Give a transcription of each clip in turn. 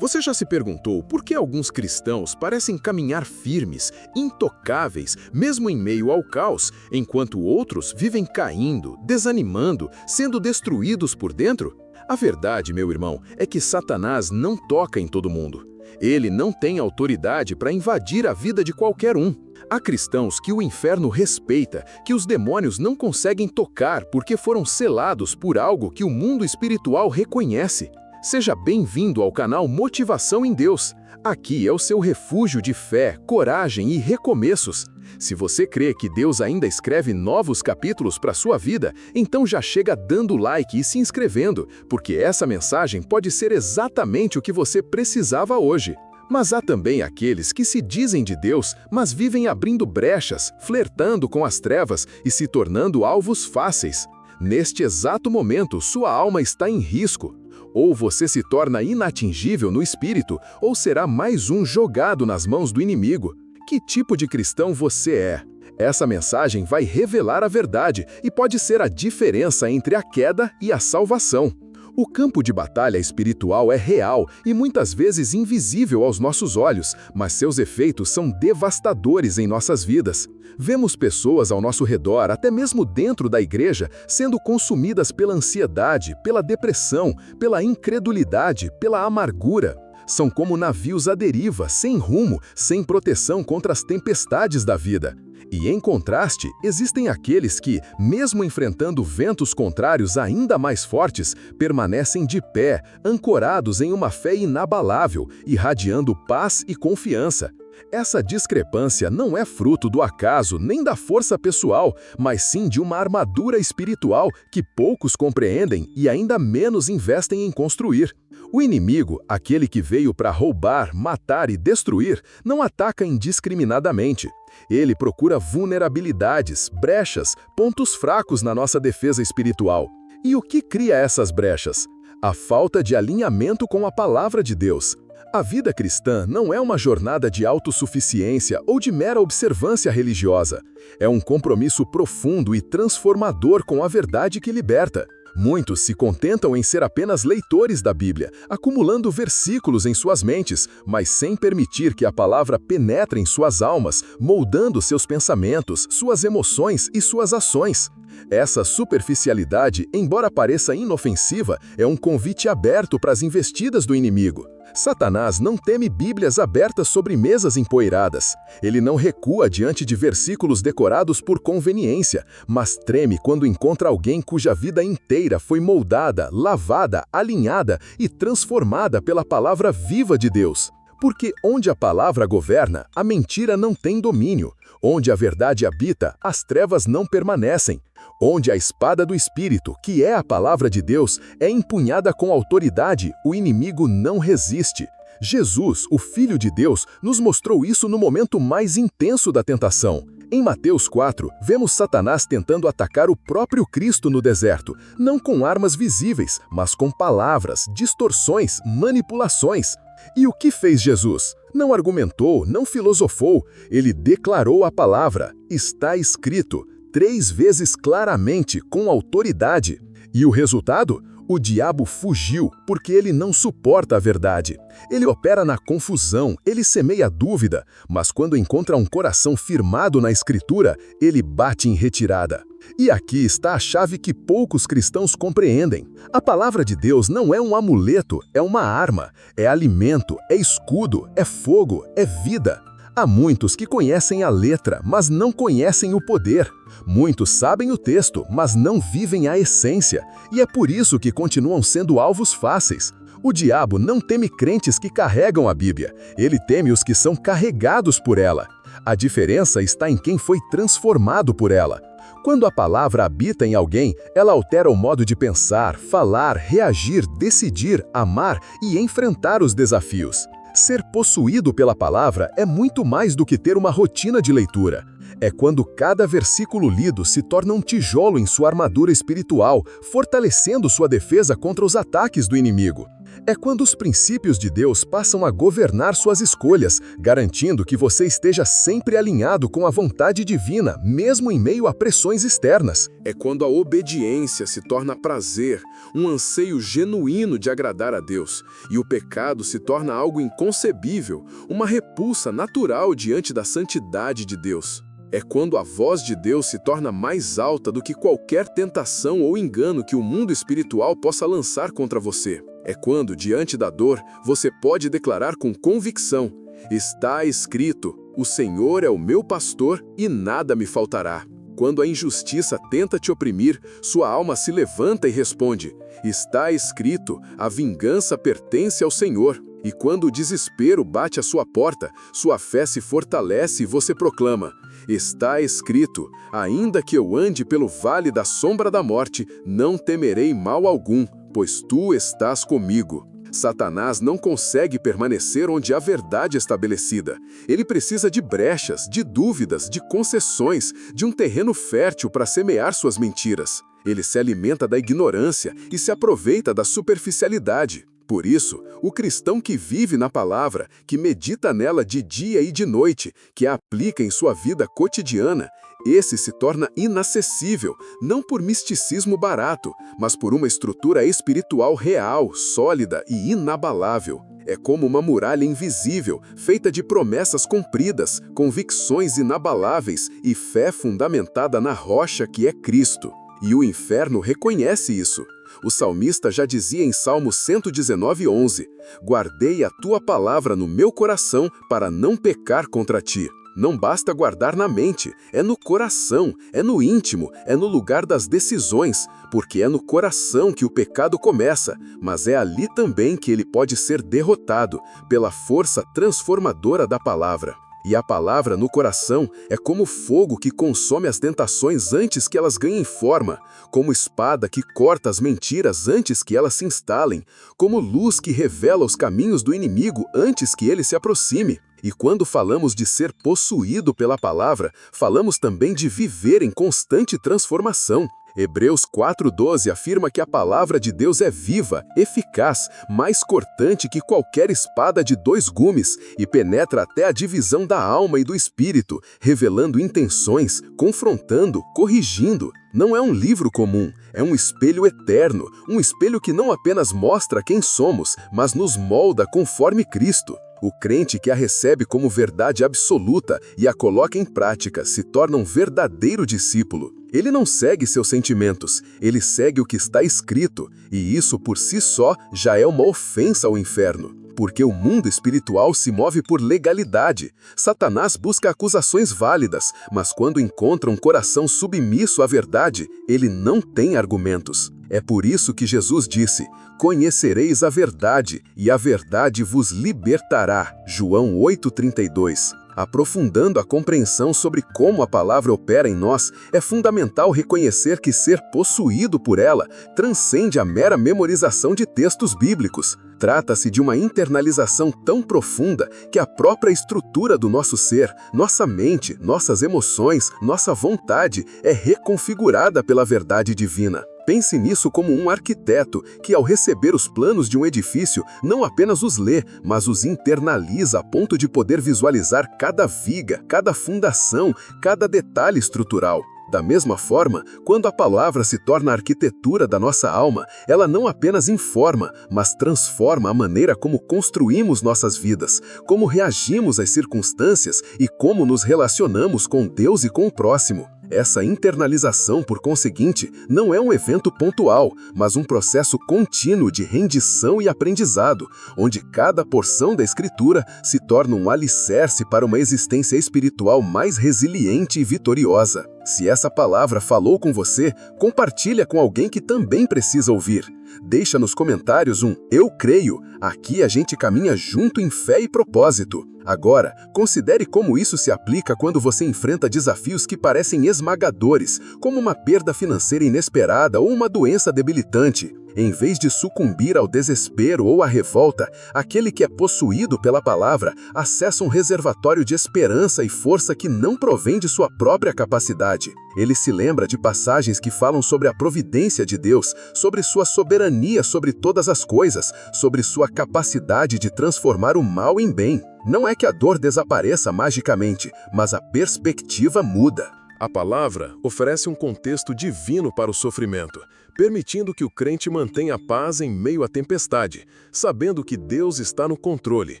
Você já se perguntou por que alguns cristãos parecem caminhar firmes, intocáveis, mesmo em meio ao caos, enquanto outros vivem caindo, desanimando, sendo destruídos por dentro? A verdade, meu irmão, é que Satanás não toca em todo mundo. Ele não tem autoridade para invadir a vida de qualquer um. Há cristãos que o inferno respeita, que os demônios não conseguem tocar porque foram selados por algo que o mundo espiritual reconhece. Seja bem-vindo ao canal Motivação em Deus. Aqui é o seu refúgio de fé, coragem e recomeços. Se você crê que Deus ainda escreve novos capítulos para a sua vida, então já chega dando like e se inscrevendo, porque essa mensagem pode ser exatamente o que você precisava hoje. Mas há também aqueles que se dizem de Deus, mas vivem abrindo brechas, flertando com as trevas e se tornando alvos fáceis. Neste exato momento, sua alma está em risco. Ou você se torna inatingível no espírito, ou será mais um jogado nas mãos do inimigo. Que tipo de cristão você é? Essa mensagem vai revelar a verdade e pode ser a diferença entre a queda e a salvação. O campo de batalha espiritual é real e muitas vezes invisível aos nossos olhos, mas seus efeitos são devastadores em nossas vidas. Vemos pessoas ao nosso redor, até mesmo dentro da igreja, sendo consumidas pela ansiedade, pela depressão, pela incredulidade, pela amargura. São como navios à deriva, sem rumo, sem proteção contra as tempestades da vida. E, em contraste, existem aqueles que, mesmo enfrentando ventos contrários ainda mais fortes, permanecem de pé, ancorados em uma fé inabalável, irradiando paz e confiança. Essa discrepância não é fruto do acaso nem da força pessoal, mas sim de uma armadura espiritual que poucos compreendem e ainda menos investem em construir. O inimigo, aquele que veio para roubar, matar e destruir, não ataca indiscriminadamente. Ele procura vulnerabilidades, brechas, pontos fracos na nossa defesa espiritual. E o que cria essas brechas? A falta de alinhamento com a palavra de Deus. A vida cristã não é uma jornada de autossuficiência ou de mera observância religiosa. É um compromisso profundo e transformador com a verdade que liberta. Muitos se contentam em ser apenas leitores da Bíblia, acumulando versículos em suas mentes, mas sem permitir que a palavra penetre em suas almas, moldando seus pensamentos, suas emoções e suas ações. Essa superficialidade, embora pareça inofensiva, é um convite aberto para as investidas do inimigo. Satanás não teme Bíblias abertas sobre mesas empoeiradas. Ele não recua diante de versículos decorados por conveniência, mas treme quando encontra alguém cuja vida inteira foi moldada, lavada, alinhada e transformada pela palavra viva de Deus. Porque onde a palavra governa, a mentira não tem domínio. Onde a verdade habita, as trevas não permanecem. Onde a espada do Espírito, que é a palavra de Deus, é empunhada com autoridade, o inimigo não resiste. Jesus, o Filho de Deus, nos mostrou isso no momento mais intenso da tentação. Em Mateus 4, vemos Satanás tentando atacar o próprio Cristo no deserto, não com armas visíveis, mas com palavras, distorções, manipulações. E o que fez Jesus? Não argumentou, não filosofou, ele declarou a palavra. Está escrito, 3 vezes claramente, com autoridade. E o resultado? O diabo fugiu, porque ele não suporta a verdade. Ele opera na confusão, ele semeia dúvida, mas quando encontra um coração firmado na Escritura, ele bate em retirada. E aqui está a chave que poucos cristãos compreendem. A palavra de Deus não é um amuleto, é uma arma, é alimento, é escudo, é fogo, é vida. Há muitos que conhecem a letra, mas não conhecem o poder. Muitos sabem o texto, mas não vivem a essência. E é por isso que continuam sendo alvos fáceis. O diabo não teme crentes que carregam a Bíblia. Ele teme os que são carregados por ela. A diferença está em quem foi transformado por ela. Quando a palavra habita em alguém, ela altera o modo de pensar, falar, reagir, decidir, amar e enfrentar os desafios. Ser possuído pela palavra é muito mais do que ter uma rotina de leitura. É quando cada versículo lido se torna um tijolo em sua armadura espiritual, fortalecendo sua defesa contra os ataques do inimigo. É quando os princípios de Deus passam a governar suas escolhas, garantindo que você esteja sempre alinhado com a vontade divina, mesmo em meio a pressões externas. É quando a obediência se torna prazer, um anseio genuíno de agradar a Deus, e o pecado se torna algo inconcebível, uma repulsa natural diante da santidade de Deus. É quando a voz de Deus se torna mais alta do que qualquer tentação ou engano que o mundo espiritual possa lançar contra você. É quando, diante da dor, você pode declarar com convicção: está escrito, o Senhor é o meu pastor e nada me faltará. Quando a injustiça tenta te oprimir, sua alma se levanta e responde: está escrito, a vingança pertence ao Senhor. E quando o desespero bate à sua porta, sua fé se fortalece e você proclama: está escrito, ainda que eu ande pelo vale da sombra da morte, não temerei mal algum, pois tu estás comigo. Satanás não consegue permanecer onde há verdade estabelecida. Ele precisa de brechas, de dúvidas, de concessões, de um terreno fértil para semear suas mentiras. Ele se alimenta da ignorância e se aproveita da superficialidade. Por isso, o cristão que vive na palavra, que medita nela de dia e de noite, que a aplica em sua vida cotidiana, esse se torna inacessível, não por misticismo barato, mas por uma estrutura espiritual real, sólida e inabalável. É como uma muralha invisível, feita de promessas cumpridas, convicções inabaláveis e fé fundamentada na rocha que é Cristo. E o inferno reconhece isso. O salmista já dizia em Salmo 119:11, guardei a tua palavra no meu coração para não pecar contra ti. Não basta guardar na mente, é no coração, é no íntimo, é no lugar das decisões, porque é no coração que o pecado começa, mas é ali também que ele pode ser derrotado, pela força transformadora da palavra. E a palavra no coração é como fogo que consome as tentações antes que elas ganhem forma, como espada que corta as mentiras antes que elas se instalem, como luz que revela os caminhos do inimigo antes que ele se aproxime. E quando falamos de ser possuído pela palavra, falamos também de viver em constante transformação. Hebreus 4:12 afirma que a palavra de Deus é viva, eficaz, mais cortante que qualquer espada de 2 gumes e penetra até a divisão da alma e do espírito, revelando intenções, confrontando, corrigindo. Não é um livro comum, é um espelho eterno, um espelho que não apenas mostra quem somos, mas nos molda conforme Cristo. O crente que a recebe como verdade absoluta e a coloca em prática se torna um verdadeiro discípulo. Ele não segue seus sentimentos, ele segue o que está escrito, e isso por si só já é uma ofensa ao inferno. Porque o mundo espiritual se move por legalidade. Satanás busca acusações válidas, mas quando encontra um coração submisso à verdade, ele não tem argumentos. É por isso que Jesus disse: conhecereis a verdade, e a verdade vos libertará. João 8:32. Aprofundando a compreensão sobre como a palavra opera em nós, é fundamental reconhecer que ser possuído por ela transcende a mera memorização de textos bíblicos. Trata-se de uma internalização tão profunda que a própria estrutura do nosso ser, nossa mente, nossas emoções, nossa vontade é reconfigurada pela verdade divina. Pense nisso como um arquiteto que, ao receber os planos de um edifício, não apenas os lê, mas os internaliza a ponto de poder visualizar cada viga, cada fundação, cada detalhe estrutural. Da mesma forma, quando a palavra se torna a arquitetura da nossa alma, ela não apenas informa, mas transforma a maneira como construímos nossas vidas, como reagimos às circunstâncias e como nos relacionamos com Deus e com o próximo. Essa internalização, por conseguinte, não é um evento pontual, mas um processo contínuo de rendição e aprendizado, onde cada porção da Escritura se torna um alicerce para uma existência espiritual mais resiliente e vitoriosa. Se essa palavra falou com você, compartilha com alguém que também precisa ouvir. Deixa nos comentários um "Eu creio". Aqui a gente caminha junto em fé e propósito. Agora, considere como isso se aplica quando você enfrenta desafios que parecem esmagadores, como uma perda financeira inesperada ou uma doença debilitante. Em vez de sucumbir ao desespero ou à revolta, aquele que é possuído pela palavra acessa um reservatório de esperança e força que não provém de sua própria capacidade. Ele se lembra de passagens que falam sobre a providência de Deus, sobre sua soberania sobre todas as coisas, sobre sua capacidade de transformar o mal em bem. Não é que a dor desapareça magicamente, mas a perspectiva muda. A palavra oferece um contexto divino para o sofrimento, permitindo que o crente mantenha a paz em meio à tempestade, sabendo que Deus está no controle,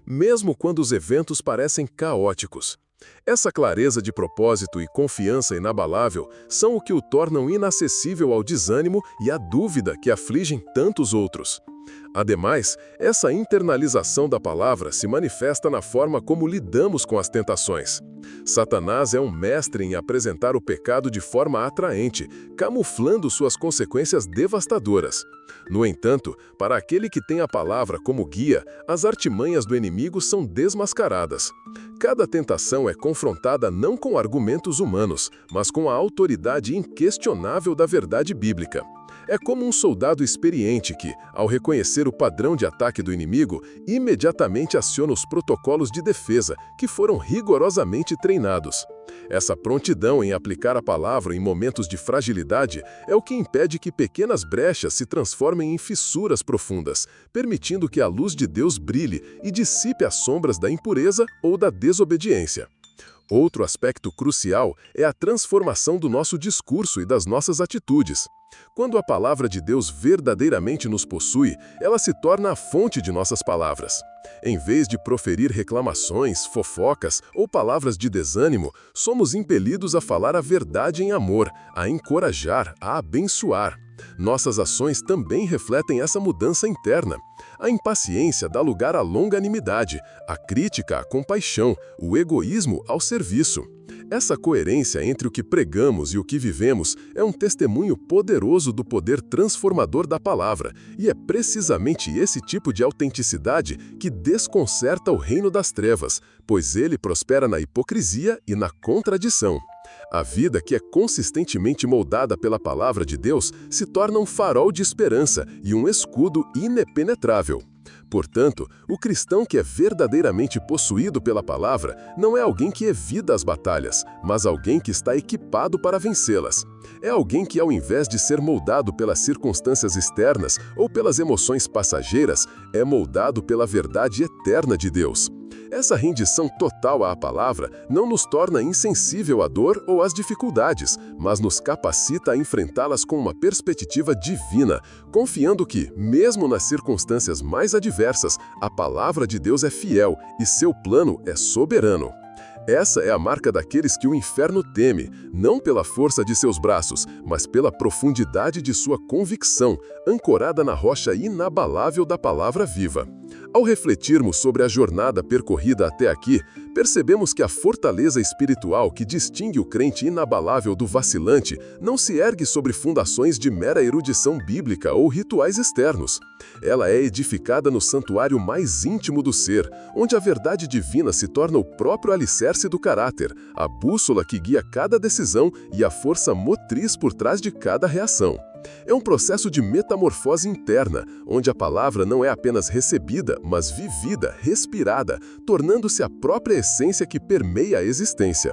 mesmo quando os eventos parecem caóticos. Essa clareza de propósito e confiança inabalável são o que o tornam inacessível ao desânimo e à dúvida que afligem tantos outros. Ademais, essa internalização da palavra se manifesta na forma como lidamos com as tentações. Satanás é um mestre em apresentar o pecado de forma atraente, camuflando suas consequências devastadoras. No entanto, para aquele que tem a palavra como guia, as artimanhas do inimigo são desmascaradas. Cada tentação é confrontada não com argumentos humanos, mas com a autoridade inquestionável da verdade bíblica. É como um soldado experiente que, ao reconhecer o padrão de ataque do inimigo, imediatamente aciona os protocolos de defesa, que foram rigorosamente treinados. Essa prontidão em aplicar a palavra em momentos de fragilidade é o que impede que pequenas brechas se transformem em fissuras profundas, permitindo que a luz de Deus brilhe e dissipe as sombras da impureza ou da desobediência. Outro aspecto crucial é a transformação do nosso discurso e das nossas atitudes. Quando a palavra de Deus verdadeiramente nos possui, ela se torna a fonte de nossas palavras. Em vez de proferir reclamações, fofocas ou palavras de desânimo, somos impelidos a falar a verdade em amor, a encorajar, a abençoar. Nossas ações também refletem essa mudança interna. A impaciência dá lugar à longanimidade, a crítica à compaixão, o egoísmo ao serviço. Essa coerência entre o que pregamos e o que vivemos é um testemunho poderoso do poder transformador da palavra, e é precisamente esse tipo de autenticidade que desconcerta o reino das trevas, pois ele prospera na hipocrisia e na contradição. A vida que é consistentemente moldada pela palavra de Deus se torna um farol de esperança e um escudo impenetrável. Portanto, o cristão que é verdadeiramente possuído pela palavra não é alguém que evita as batalhas, mas alguém que está equipado para vencê-las. É alguém que, ao invés de ser moldado pelas circunstâncias externas ou pelas emoções passageiras, é moldado pela verdade eterna de Deus. Essa rendição total à palavra não nos torna insensível à dor ou às dificuldades, mas nos capacita a enfrentá-las com uma perspectiva divina, confiando que, mesmo nas circunstâncias mais adversas, a palavra de Deus é fiel e seu plano é soberano. Essa é a marca daqueles que o inferno teme, não pela força de seus braços, mas pela profundidade de sua convicção, ancorada na rocha inabalável da palavra viva. Ao refletirmos sobre a jornada percorrida até aqui, percebemos que a fortaleza espiritual que distingue o crente inabalável do vacilante não se ergue sobre fundações de mera erudição bíblica ou rituais externos. Ela é edificada no santuário mais íntimo do ser, onde a verdade divina se torna o próprio alicerce do caráter, a bússola que guia cada decisão e a força motriz por trás de cada reação. É um processo de metamorfose interna, onde a palavra não é apenas recebida, mas vivida, respirada, tornando-se a própria essência que permeia a existência.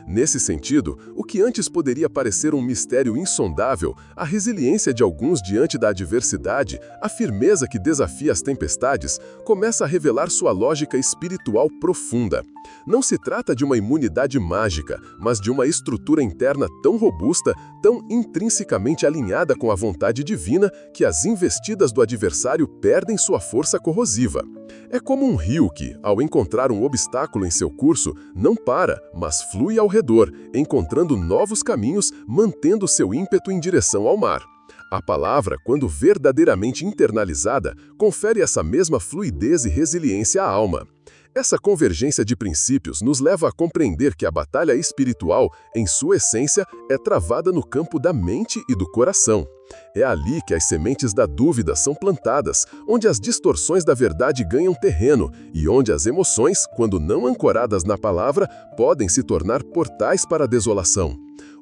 Nesse sentido, o que antes poderia parecer um mistério insondável, a resiliência de alguns diante da adversidade, a firmeza que desafia as tempestades, começa a revelar sua lógica espiritual profunda. Não se trata de uma imunidade mágica, mas de uma estrutura interna tão robusta, tão intrinsecamente alinhada com a vontade divina, que as investidas do adversário perdem sua força corrosiva. É como um rio que, ao encontrar um obstáculo em seu curso, não para, mas flui ao redor, encontrando novos caminhos, mantendo seu ímpeto em direção ao mar. A palavra, quando verdadeiramente internalizada, confere essa mesma fluidez e resiliência à alma. Essa convergência de princípios nos leva a compreender que a batalha espiritual, em sua essência, é travada no campo da mente e do coração. É ali que as sementes da dúvida são plantadas, onde as distorções da verdade ganham terreno e onde as emoções, quando não ancoradas na palavra, podem se tornar portais para a desolação.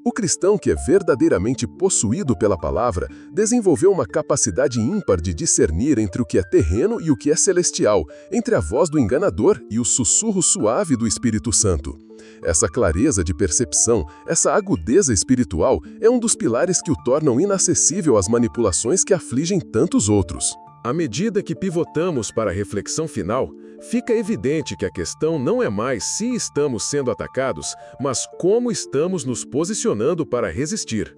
O cristão que é verdadeiramente possuído pela palavra desenvolveu uma capacidade ímpar de discernir entre o que é terreno e o que é celestial, entre a voz do enganador e o sussurro suave do Espírito Santo. Essa clareza de percepção, essa agudeza espiritual, é um dos pilares que o tornam inacessível às manipulações que afligem tantos outros. À medida que pivotamos para a reflexão final, fica evidente que a questão não é mais se estamos sendo atacados, mas como estamos nos posicionando para resistir.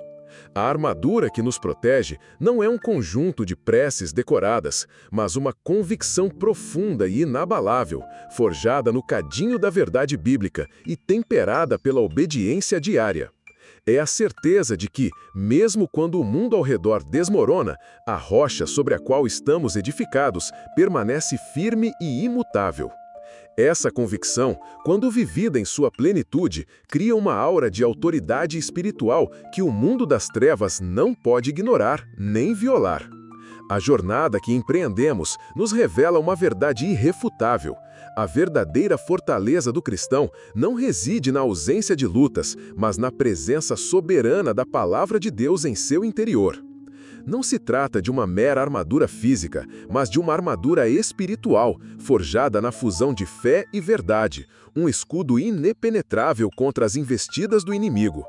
A armadura que nos protege não é um conjunto de preces decoradas, mas uma convicção profunda e inabalável, forjada no cadinho da verdade bíblica e temperada pela obediência diária. É a certeza de que, mesmo quando o mundo ao redor desmorona, a rocha sobre a qual estamos edificados permanece firme e imutável. Essa convicção, quando vivida em sua plenitude, cria uma aura de autoridade espiritual que o mundo das trevas não pode ignorar nem violar. A jornada que empreendemos nos revela uma verdade irrefutável. A verdadeira fortaleza do cristão não reside na ausência de lutas, mas na presença soberana da palavra de Deus em seu interior. Não se trata de uma mera armadura física, mas de uma armadura espiritual, forjada na fusão de fé e verdade, um escudo impenetrável contra as investidas do inimigo.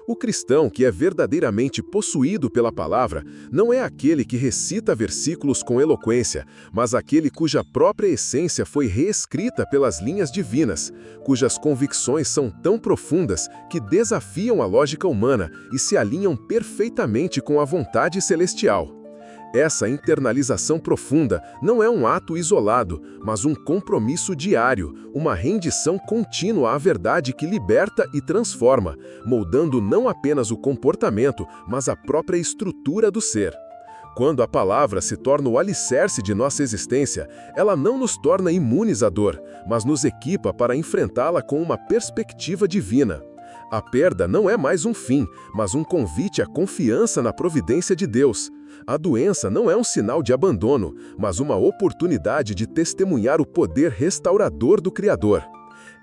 O cristão que é verdadeiramente possuído pela palavra não é aquele que recita versículos com eloquência, mas aquele cuja própria essência foi reescrita pelas linhas divinas, cujas convicções são tão profundas que desafiam a lógica humana e se alinham perfeitamente com a vontade celestial. Essa internalização profunda não é um ato isolado, mas um compromisso diário, uma rendição contínua à verdade que liberta e transforma, moldando não apenas o comportamento, mas a própria estrutura do ser. Quando a palavra se torna o alicerce de nossa existência, ela não nos torna imunes à dor, mas nos equipa para enfrentá-la com uma perspectiva divina. A perda não é mais um fim, mas um convite à confiança na providência de Deus. A doença não é um sinal de abandono, mas uma oportunidade de testemunhar o poder restaurador do Criador.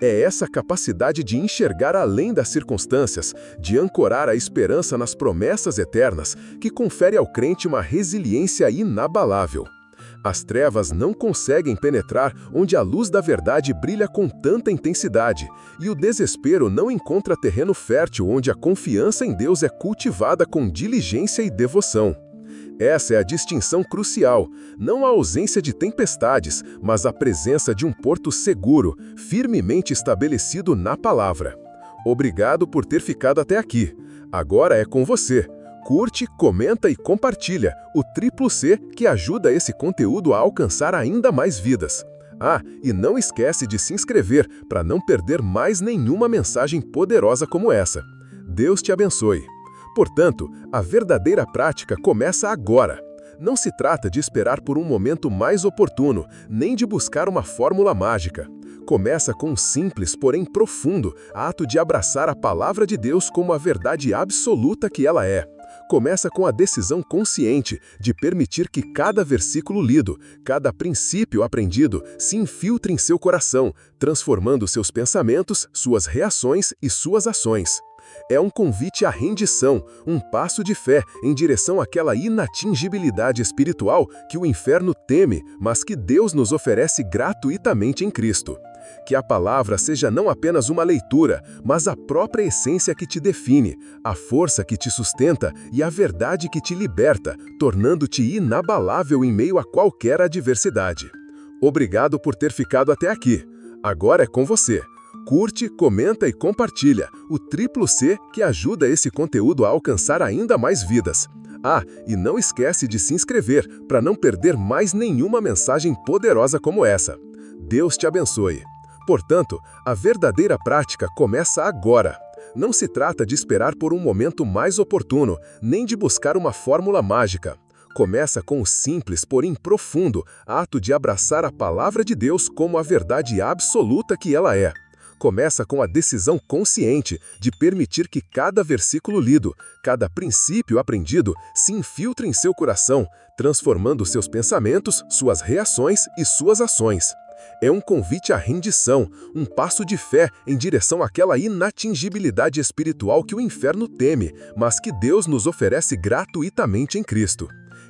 É essa capacidade de enxergar além das circunstâncias, de ancorar a esperança nas promessas eternas, que confere ao crente uma resiliência inabalável. As trevas não conseguem penetrar onde a luz da verdade brilha com tanta intensidade, e o desespero não encontra terreno fértil onde a confiança em Deus é cultivada com diligência e devoção. Essa é a distinção crucial, não a ausência de tempestades, mas a presença de um porto seguro, firmemente estabelecido na palavra. Obrigado por ter ficado até aqui. Agora é com você. Curte, comenta e compartilha, o triplo C que ajuda esse conteúdo a alcançar ainda mais vidas. Ah, e não esquece de se inscrever para não perder mais nenhuma mensagem poderosa como essa. Deus te abençoe. Portanto, a verdadeira prática começa agora. Não se trata de esperar por um momento mais oportuno, nem de buscar uma fórmula mágica. Começa com um simples, porém profundo, ato de abraçar a palavra de Deus como a verdade absoluta que ela é. Começa com a decisão consciente de permitir que cada versículo lido, cada princípio aprendido, se infiltre em seu coração, transformando seus pensamentos, suas reações e suas ações. É um convite à rendição, um passo de fé em direção àquela inatingibilidade espiritual que o inferno teme, mas que Deus nos oferece gratuitamente em Cristo. Que a palavra seja não apenas uma leitura, mas a própria essência que te define, a força que te sustenta e a verdade que te liberta, tornando-te inabalável em meio a qualquer adversidade. Obrigado por ter ficado até aqui. Agora é com você. Curte, comenta e compartilha, o triplo C que ajuda esse conteúdo a alcançar ainda mais vidas. Ah, e não esquece de se inscrever para não perder mais nenhuma mensagem poderosa como essa. Deus te abençoe. Portanto, a verdadeira prática começa agora. Não se trata de esperar por um momento mais oportuno, nem de buscar uma fórmula mágica. Começa com o simples, porém profundo, ato de abraçar a palavra de Deus como a verdade absoluta que ela é. Começa com a decisão consciente de permitir que cada versículo lido, cada princípio aprendido, se infiltre em seu coração, transformando seus pensamentos, suas reações e suas ações. É um convite à rendição, um passo de fé em direção àquela inatingibilidade espiritual que o inferno teme, mas que Deus nos oferece gratuitamente em Cristo.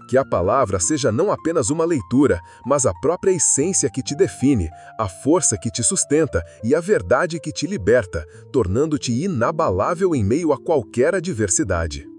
Que a palavra seja não apenas uma leitura, mas a própria essência que te define, a força que te sustenta e a verdade que te liberta, tornando-te inabalável em meio a qualquer adversidade.